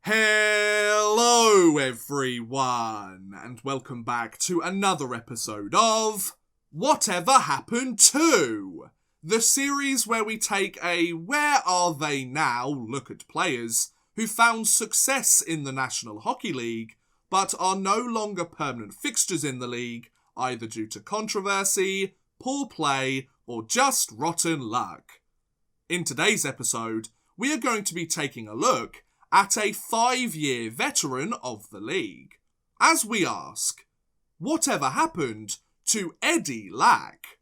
Hello everyone, and welcome back to another episode of Whatever Happened To? The series where we take a where are they now look at players who found success in the National Hockey League but are no longer permanent fixtures in the league, either due to controversy, poor play, or just rotten luck. In today's episode, we are going to be taking a look at a 5-year veteran of the league, as we ask, whatever happened to Eddie Lack?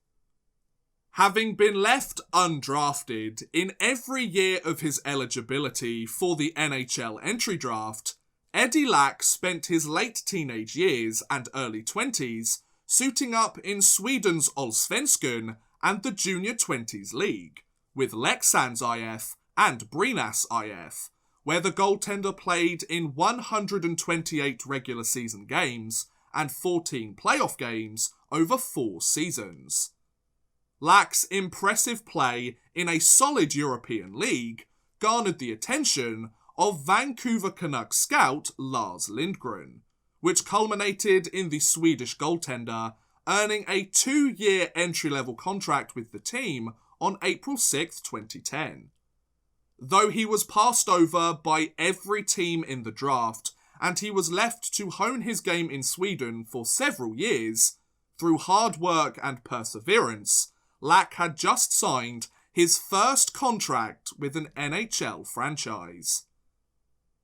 Having been left undrafted in every year of his eligibility for the NHL entry draft, Eddie Lack spent his late teenage years and early 20s suiting up in Sweden's Allsvenskan and the Junior 20s League, with Leksands IF and Brynäs IF, where the goaltender played in 128 regular season games and 14 playoff games over 4 seasons. Lack's impressive play in a solid European league garnered the attention of Vancouver Canucks scout Lars Lindgren, which culminated in the Swedish goaltender earning a 2-year entry-level contract with the team on April 6, 2010. Though he was passed over by every team in the draft, and he was left to hone his game in Sweden for several years, through hard work and perseverance, Lack had just signed his first contract with an NHL franchise.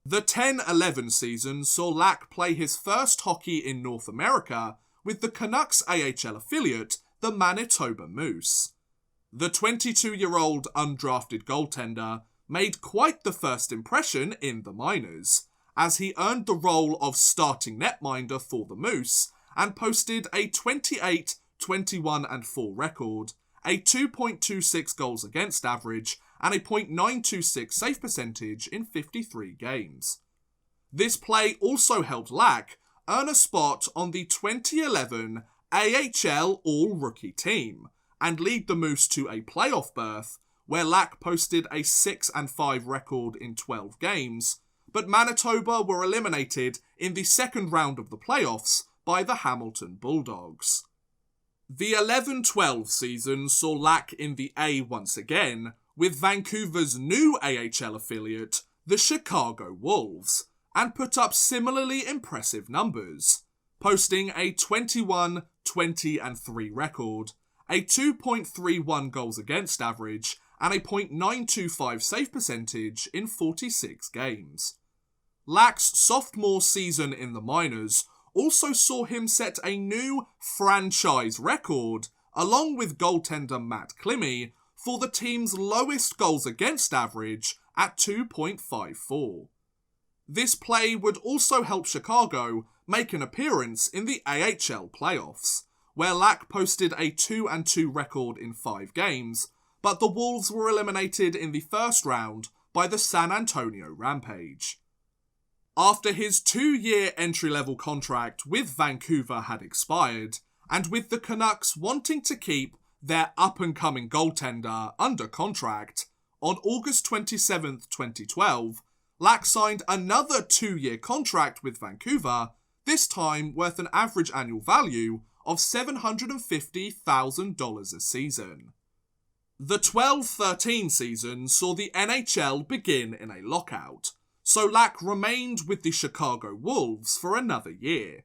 The 10-11 season saw Lack play his first hockey in North America with the Canucks AHL affiliate, the Manitoba Moose. The 22-year-old undrafted goaltender made quite the first impression in the minors, as he earned the role of starting netminder for the Moose and posted a 28, 21 and 4 record, a 2.26 goals against average and a .926 save percentage in 53 games. This play also helped Lack earn a spot on the 2011 AHL All-Rookie team and lead the Moose to a playoff berth, where Lack posted a 6-5 record in 12 games, but Manitoba were eliminated in the second round of the playoffs by the Hamilton Bulldogs. The 11-12 season saw Lack in the A once again, with Vancouver's new AHL affiliate, the Chicago Wolves, and put up similarly impressive numbers, posting a 21, 20 and 3 record, a 2.31 goals against average, and a .925 save percentage in 46 games. Lack's sophomore season in the minors also saw him set a new franchise record, along with goaltender Matt Klimmy, for the team's lowest goals against average at 2.54. This play would also help Chicago make an appearance in the AHL playoffs, where Lack posted a 2-2 record in 5 games, but the Wolves were eliminated in the first round by the San Antonio Rampage. After his 2-year entry-level contract with Vancouver had expired, and with the Canucks wanting to keep their up-and-coming goaltender under contract, on August 27, 2012, Lack signed another 2-year contract with Vancouver, this time worth an average annual value of $750,000 a season. The 12-13 season saw the NHL begin in a lockout, so Lack remained with the Chicago Wolves for another year.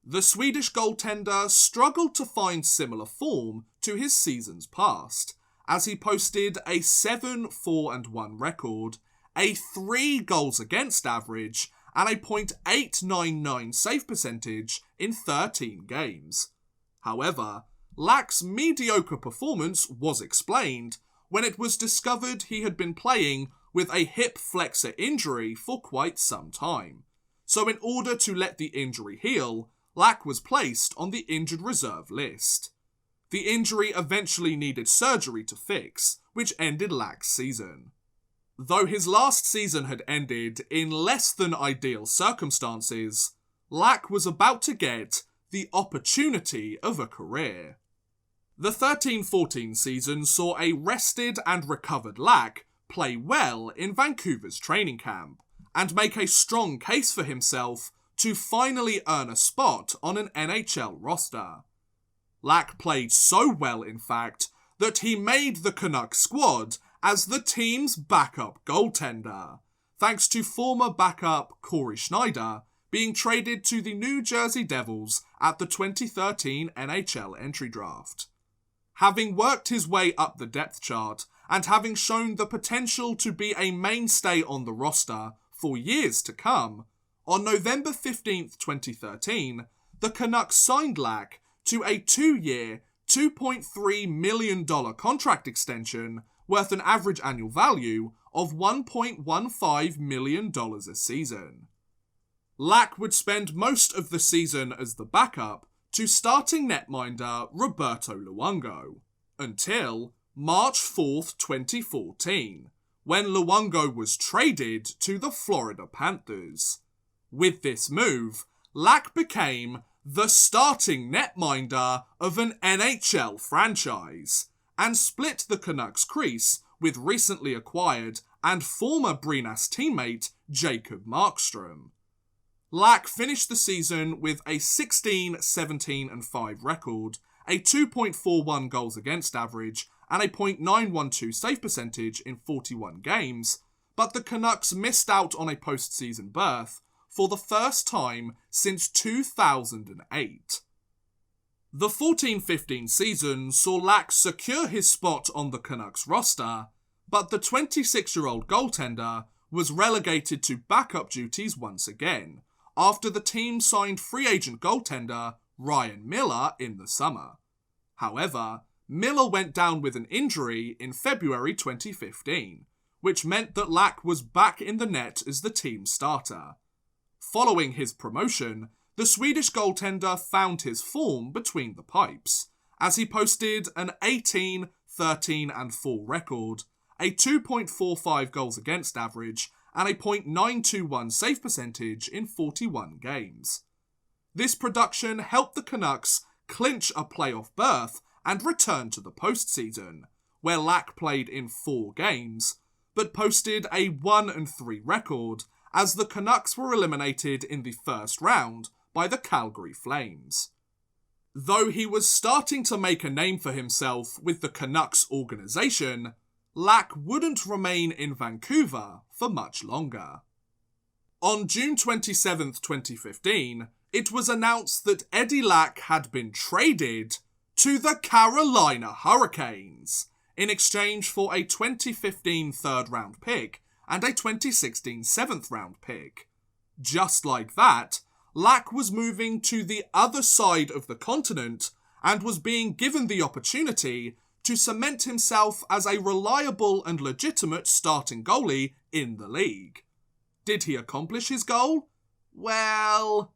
The Swedish goaltender struggled to find similar form to his seasons past, as he posted a 7-4-1 record, a 3 goals against average, and a .899 save percentage in 13 games. However, Lack's mediocre performance was explained when it was discovered he had been playing with a hip flexor injury for quite some time. So in order to let the injury heal, Lack was placed on the injured reserve list. The injury eventually needed surgery to fix, which ended Lack's season. Though his last season had ended in less than ideal circumstances, Lack was about to get the opportunity of a career. The 13-14 season saw a rested and recovered Lack play well in Vancouver's training camp, and make a strong case for himself to finally earn a spot on an NHL roster. Lack played so well, in fact, that he made the Canucks squad as the team's backup goaltender, thanks to former backup Corey Schneider being traded to the New Jersey Devils at the 2013 NHL entry draft. Having worked his way up the depth chart and having shown the potential to be a mainstay on the roster for years to come, on November 15th, 2013, the Canucks signed Lack to a 2-year, $2.3 million contract extension worth an average annual value of $1.15 million a season. Lack would spend most of the season as the backup to starting netminder Roberto Luongo, until March 4th, 2014, when Luongo was traded to the Florida Panthers. With this move, Lack became the starting netminder of an NHL franchise, and split the Canucks crease with recently acquired and former Brynäs teammate Jacob Markstrom. Lack finished the season with a 16-17-5 record, a 2.41 goals against average, and a .912 save percentage in 41 games, but the Canucks missed out on a postseason berth for the first time since 2008. The 14-15 season saw Lack secure his spot on the Canucks roster, but the 26-year-old goaltender was relegated to backup duties once again, after the team signed free agent goaltender Ryan Miller in the summer. However, Miller went down with an injury in February 2015, which meant that Lack was back in the net as the team starter. Following his promotion, the Swedish goaltender found his form between the pipes, as he posted an 18-13-4 record, a 2.45 goals against average, and a .921 save percentage in 41 games. This production helped the Canucks clinch a playoff berth and return to the postseason, where Lack played in 4 games, but posted a 1-3 record as the Canucks were eliminated in the first round by the Calgary Flames. Though he was starting to make a name for himself with the Canucks organisation, Lack wouldn't remain in Vancouver for much longer. On June 27, 2015, it was announced that Eddie Lack had been traded to the Carolina Hurricanes in exchange for a 2015 third-round pick and a 2016 seventh-round pick. Just like that, Lack was moving to the other side of the continent and was being given the opportunity to cement himself as a reliable and legitimate starting goalie in the league. Did he accomplish his goal? Well,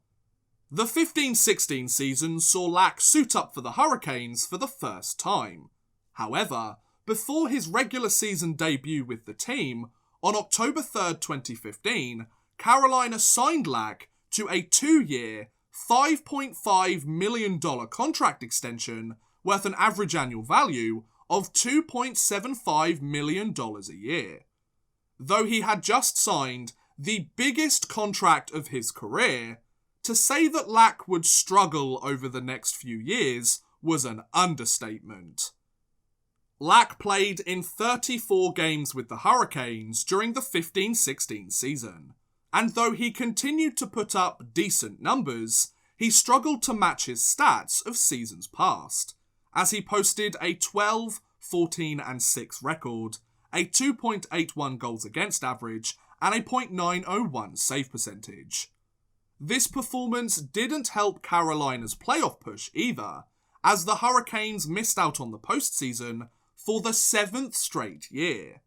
the 15-16 season saw Lack suit up for the Hurricanes for the first time. However, before his regular season debut with the team, on October 3rd, 2015, Carolina signed Lack to a 2-year, $5.5 million contract extension worth an average annual value of $2.75 million a year. Though he had just signed the biggest contract of his career, to say that Lack would struggle over the next few years was an understatement. Lack played in 34 games with the Hurricanes during the 15-16 season, and though he continued to put up decent numbers, he struggled to match his stats of seasons past, as he posted a 12-14-6 record, a 2.81 goals against average, and a .901 save percentage. This performance didn't help Carolina's playoff push either, as the Hurricanes missed out on the postseason for the 7th straight year.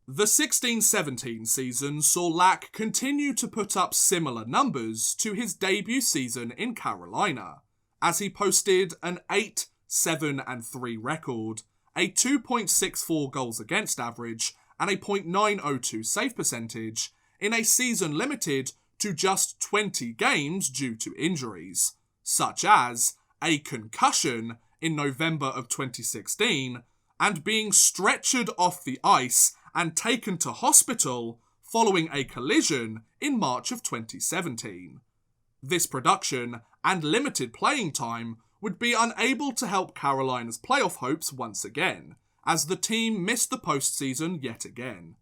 The 16-17 season saw Lack continue to put up similar numbers to his debut season in Carolina, as he posted an 8-7-3 record, a 2.64 goals against average, and a .902 save percentage in a season limited to just 20 games due to injuries, such as a concussion in November of 2016 and being stretchered off the ice and taken to hospital following a collision in March of 2017. This production and limited playing time would be unable to help Carolina's playoff hopes once again, as the team missed the postseason yet again.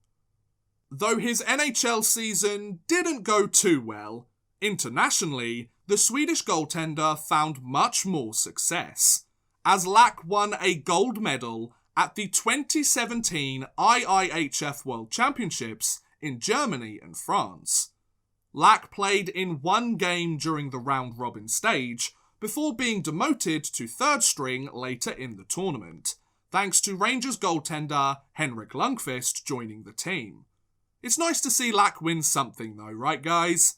Though his NHL season didn't go too well, internationally, the Swedish goaltender found much more success, as Lack won a gold medal at the 2017 IIHF World Championships in Germany and France. Lack played in one game during the round-robin stage before being demoted to third string later in the tournament, thanks to Rangers goaltender Henrik Lundqvist joining the team. It's nice to see Lack win something though, right guys?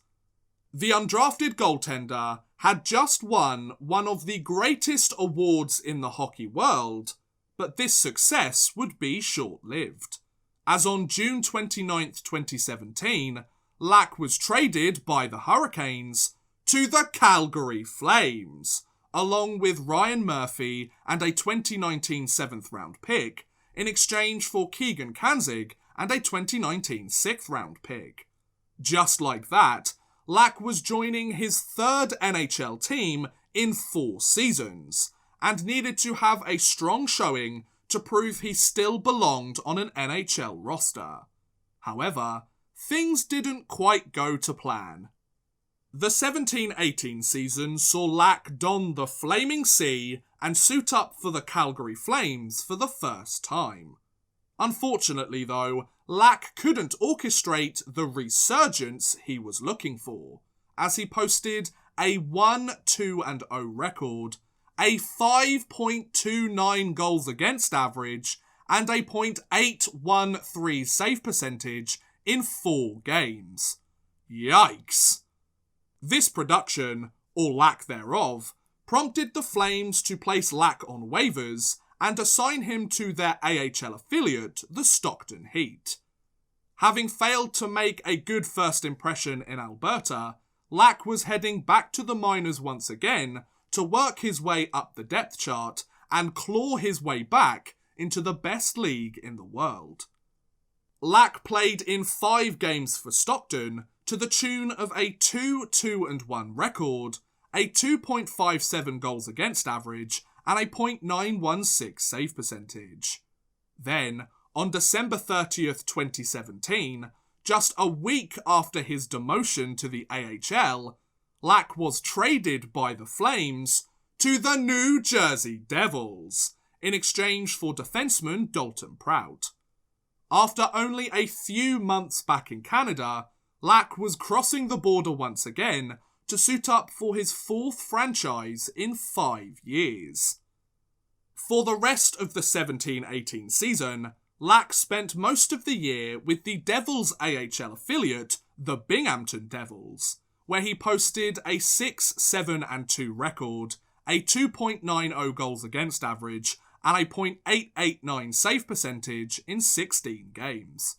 The undrafted goaltender had just won one of the greatest awards in the hockey world, but this success would be short-lived, as on June 29, 2017, Lack was traded by the Hurricanes to the Calgary Flames, along with Ryan Murphy and a 2019 7th round pick, in exchange for Keegan Kanzig and a 2019 6th round pick. Just like that, Lack was joining his third NHL team in 4 seasons, and needed to have a strong showing to prove he still belonged on an NHL roster. However, things didn't quite go to plan. The 17-18 season saw Lack don the Flaming C and suit up for the Calgary Flames for the first time. Unfortunately though, Lack couldn't orchestrate the resurgence he was looking for, as he posted a 1-2-0 record, a 5.29 goals against average, and a .813 save percentage in 4 games. Yikes! This production, or lack thereof, prompted the Flames to place Lack on waivers and assign him to their AHL affiliate, the Stockton Heat. Having failed to make a good first impression in Alberta, Lack was heading back to the minors once again to work his way up the depth chart and claw his way back into the best league in the world. Lack played in 5 games for Stockton to the tune of a 2-2-1 record, a 2.57 goals against average, and a .916 save percentage. Then, on December 30th, 2017, just a week after his demotion to the AHL, Lack was traded by the Flames to the New Jersey Devils in exchange for defenseman Dalton Prout. After only a few months back in Canada, Lack was crossing the border once again to suit up for his 4th franchise in 5 years. For the rest of the 17-18 season, Lack spent most of the year with the Devils' AHL affiliate, the Binghamton Devils, where he posted a 6-7-2 record, a 2.90 goals against average, and a .889 save percentage in 16 games.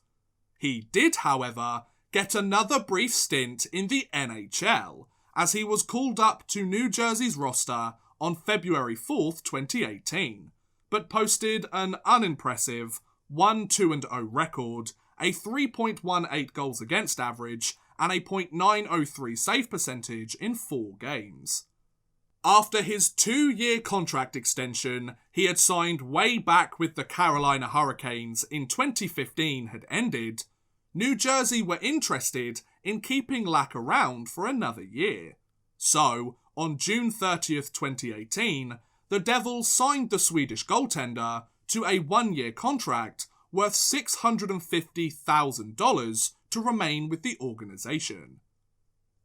He did, however, get another brief stint in the NHL, as he was called up to New Jersey's roster on February 4th, 2018, but posted an unimpressive 1-2-0 record, a 3.18 goals against average, and a .903 save percentage in 4 games. After his 2-year contract extension he had signed way back with the Carolina Hurricanes in 2015 had ended, New Jersey were interested in keeping Lack around for another year. So, on June 30th, 2018, the Devils signed the Swedish goaltender to a 1-year contract worth $650,000 to remain with the organisation.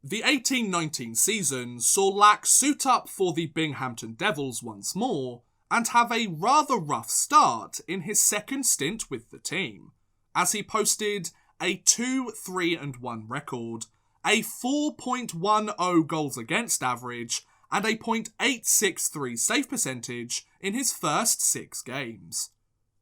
The 18-19 season saw Lack suit up for the Binghamton Devils once more and have a rather rough start in his second stint with the team, as he posted a 2-3-1 record, a 4.10 goals against average, and a .863 save percentage in his first 6 games.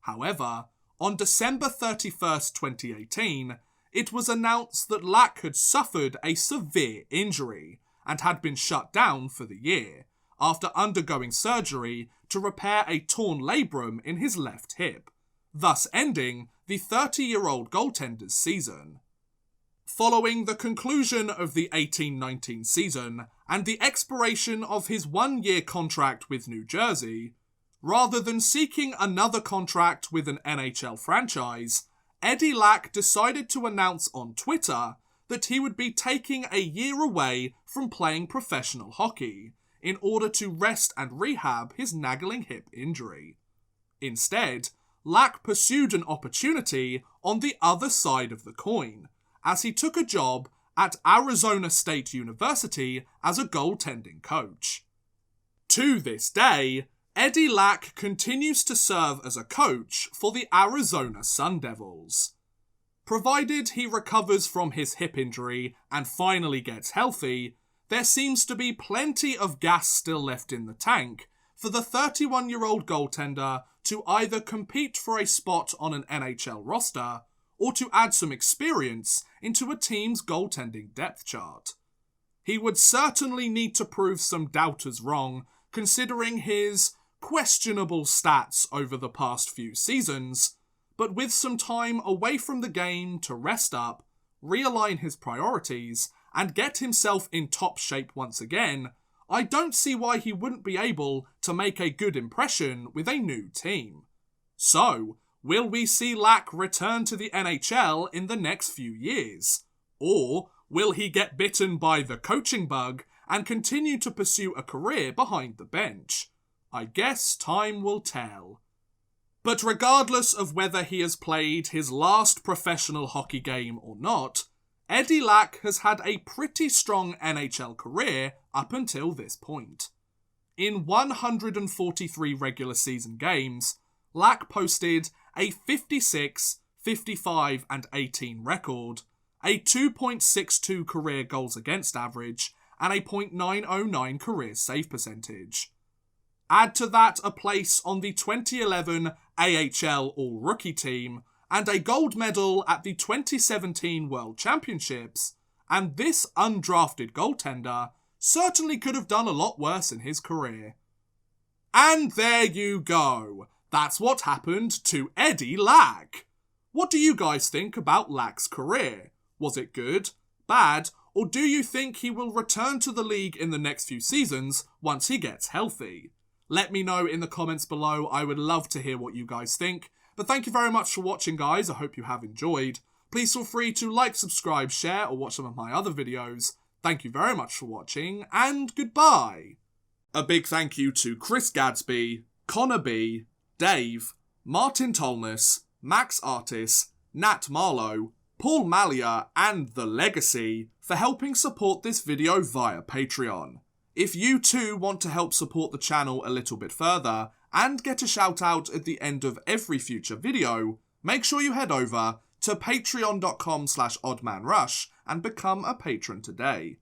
However, on December 31st, 2018, it was announced that Lack had suffered a severe injury and had been shut down for the year, after undergoing surgery to repair a torn labrum in his left hip, thus ending the 30-year-old goaltender's season. Following the conclusion of the 18-19 season and the expiration of his one-year contract with New Jersey, rather than seeking another contract with an NHL franchise, Eddie Lack decided to announce on Twitter that he would be taking a year away from playing professional hockey in order to rest and rehab his nagging hip injury. Instead, Lack pursued an opportunity on the other side of the coin, as he took a job at Arizona State University as a goaltending coach. To this day, Eddie Lack continues to serve as a coach for the Arizona Sun Devils. Provided he recovers from his hip injury and finally gets healthy, there seems to be plenty of gas still left in the tank for the 31-year-old goaltender to either compete for a spot on an NHL roster or to add some experience into a team's goaltending depth chart. He would certainly need to prove some doubters wrong, considering his questionable stats over the past few seasons, but with some time away from the game to rest up, realign his priorities, and get himself in top shape once again, I don't see why he wouldn't be able to make a good impression with a new team. So, will we see Lack return to the NHL in the next few years? Or will he get bitten by the coaching bug and continue to pursue a career behind the bench? I guess time will tell. But regardless of whether he has played his last professional hockey game or not, Eddie Lack has had a pretty strong NHL career up until this point. In 143 regular season games, Lack posted a 56, 55 and 18 record, a 2.62 career goals against average, and a .909 career save percentage. Add to that a place on the 2011 AHL All-Rookie team, and a gold medal at the 2017 World Championships, and this undrafted goaltender certainly could have done a lot worse in his career. And there you go. That's what happened to Eddie Lack. What do you guys think about Lack's career? Was it good, bad, or do you think he will return to the league in the next few seasons once he gets healthy? Let me know in the comments below. I would love to hear what you guys think. But thank you very much for watching, guys. I hope you have enjoyed. Please feel free to like, subscribe, share, or watch some of my other videos. Thank you very much for watching, and goodbye. A big thank you to Chris Gadsby, Connor B, Dave, Martin Tolness, Max Artis, Nat Marlowe, Paul Malia, and The Legacy for helping support this video via Patreon. If you too want to help support the channel a little bit further and get a shout out at the end of every future video, make sure you head over to patreon.com/oddmanrush and become a patron today.